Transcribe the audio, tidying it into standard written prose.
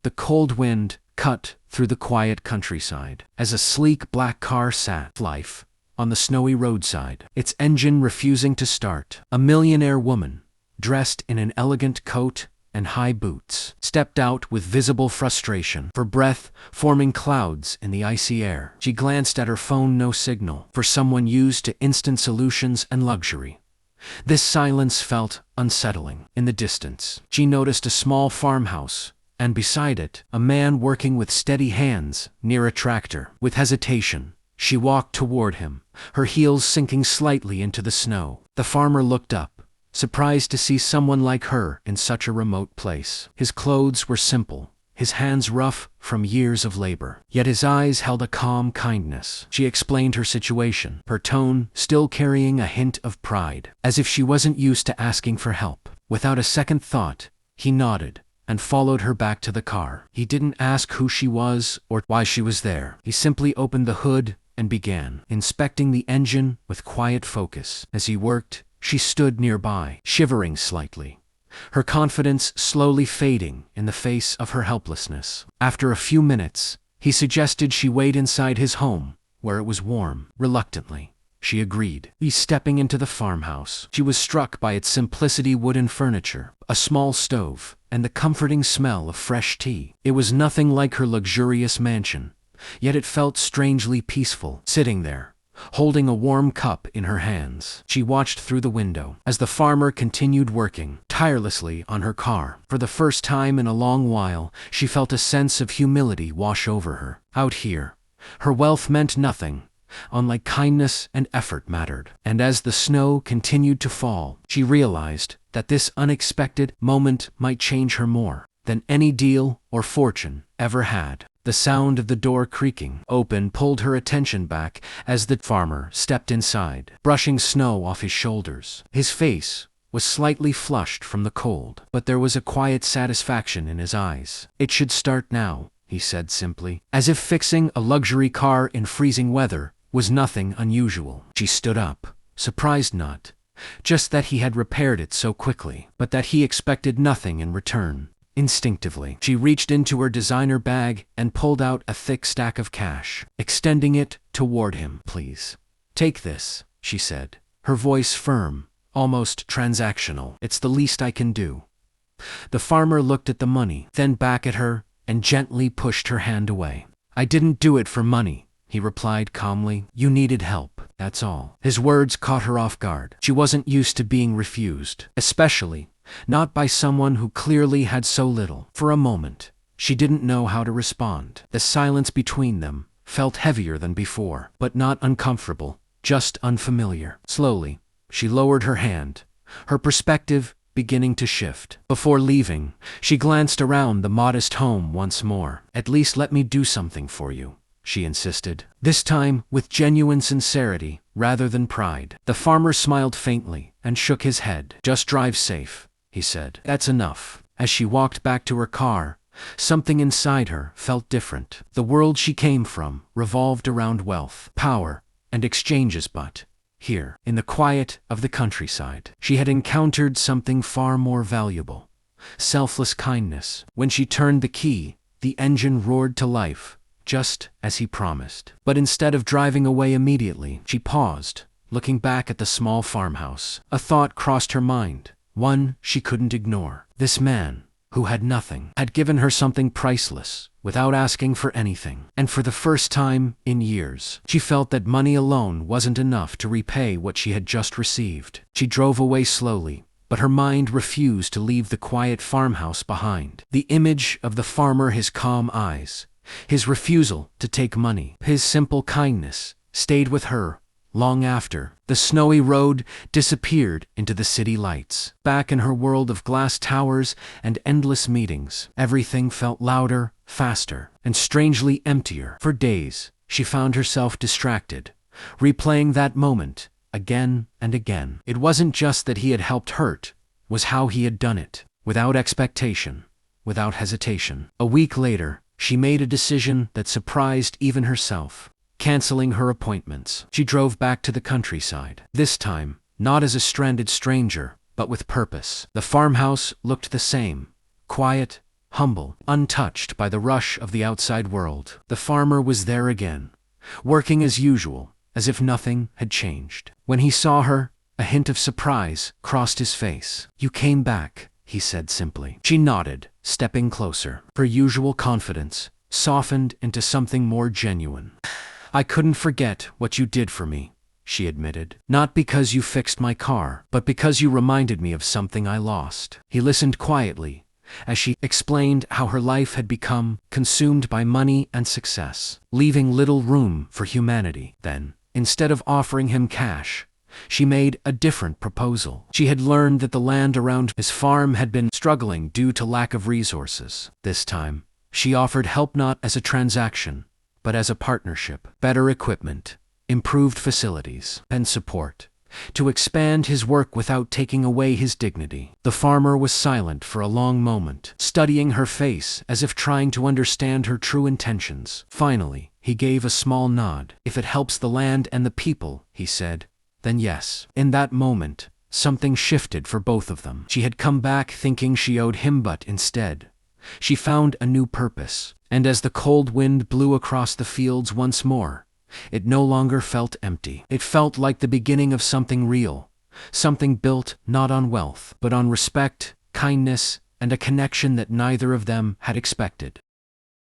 The cold wind cut through the quiet countryside as a sleek black car sat life on the snowy roadside, its engine refusing to start. A millionaire woman, dressed in an elegant coat and high boots, stepped out with visible frustration, her breath forming clouds in the icy air. She glanced at her phone, no signal for someone used to instant solutions and luxury. This silence felt unsettling. In the distance, she noticed a small farmhouse, and beside it, a man working with steady hands near a tractor. With hesitation, she walked toward him, her heels sinking slightly into the snow. The farmer looked up, surprised to see someone like her in such a remote place. His clothes were simple, his hands rough from years of labor, yet his eyes held a calm kindness. She explained her situation, her tone still carrying a hint of pride, as if she wasn't used to asking for help. Without a second thought, he nodded and followed her back to the car. He didn't ask who she was or why she was there. He simply opened the hood and began inspecting the engine with quiet focus. As he worked, she stood nearby, shivering slightly, her confidence slowly fading in the face of her helplessness. After a few minutes, he suggested she wait inside his home, where it was warm. Reluctantly, she agreed. Stepping into the farmhouse, she was struck by its simplicity: wooden furniture, a small stove, and the comforting smell of fresh tea. It was nothing like her luxurious mansion, yet it felt strangely peaceful. Sitting there, holding a warm cup in her hands, she watched through the window as the farmer continued working tirelessly on her car. For the first time in a long while, she felt a sense of humility wash over her. Out here, her wealth meant nothing, unlike kindness and effort mattered. And as the snow continued to fall, she realized that this unexpected moment might change her more than any deal or fortune ever had. The sound of the door creaking open pulled her attention back as the farmer stepped inside, brushing snow off his shoulders. His face was slightly flushed from the cold, but there was a quiet satisfaction in his eyes. "It should start now," he said simply, as if fixing a luxury car in freezing weather was nothing unusual. She stood up, surprised not just that he had repaired it so quickly, but that he expected nothing in return. Instinctively, she reached into her designer bag and pulled out a thick stack of cash, extending it toward him. "Please, take this," she said, her voice firm, almost transactional. "It's the least I can do." The farmer looked at the money, then back at her, and gently pushed her hand away. "I didn't do it for money," he replied calmly. "You needed help, that's all." His words caught her off guard. She wasn't used to being refused, especially not by someone who clearly had so little. For a moment, she didn't know how to respond. The silence between them felt heavier than before, but not uncomfortable, just unfamiliar. Slowly, she lowered her hand, her perspective beginning to shift. Before leaving, she glanced around the modest home once more. "At least let me do something for you," she insisted, this time with genuine sincerity rather than pride. The farmer smiled faintly and shook his head. "Just drive safe," he said. "That's enough." As she walked back to her car, something inside her felt different. The world she came from revolved around wealth, power, and exchanges, but here, in the quiet of the countryside, she had encountered something far more valuable: selfless kindness. When she turned the key, the engine roared to life, just as he promised. But instead of driving away immediately, she paused, looking back at the small farmhouse. A thought crossed her mind, one she couldn't ignore. This man, who had nothing, had given her something priceless, without asking for anything. And for the first time in years, she felt that money alone wasn't enough to repay what she had just received. She drove away slowly, but her mind refused to leave the quiet farmhouse behind. The image of the farmer, his calm eyes, his refusal to take money, his simple kindness, stayed with her long after the snowy road disappeared into the city lights. Back in her world of glass towers and endless meetings, everything felt louder, faster, and strangely emptier. For days, she found herself distracted, replaying that moment again and again. It wasn't just that he had helped her, it was how he had done it, without expectation, without hesitation. A week later, she made a decision that surprised even herself. Canceling her appointments, she drove back to the countryside. This time, not as a stranded stranger, but with purpose. The farmhouse looked the same: quiet, humble, untouched by the rush of the outside world. The farmer was there again, working as usual, as if nothing had changed. When he saw her, a hint of surprise crossed his face. "You came back," he said simply. She nodded, stepping closer. Her usual confidence softened into something more genuine. "I couldn't forget what you did for me," she admitted. "Not because you fixed my car, but because you reminded me of something I lost." He listened quietly as she explained how her life had become consumed by money and success, leaving little room for humanity. Then, instead of offering him cash, she made a different proposal. She had learned that the land around his farm had been struggling due to lack of resources. This time, she offered help not as a transaction, but as a partnership. Better equipment, improved facilities, and support to expand his work without taking away his dignity. The farmer was silent for a long moment, studying her face as if trying to understand her true intentions. Finally, he gave a small nod. "If it helps the land and the people," he said, "then yes." In that moment, something shifted for both of them. She had come back thinking she owed him, but instead, she found a new purpose. And as the cold wind blew across the fields once more, it no longer felt empty. It felt like the beginning of something real, something built not on wealth, but on respect, kindness, and a connection that neither of them had expected.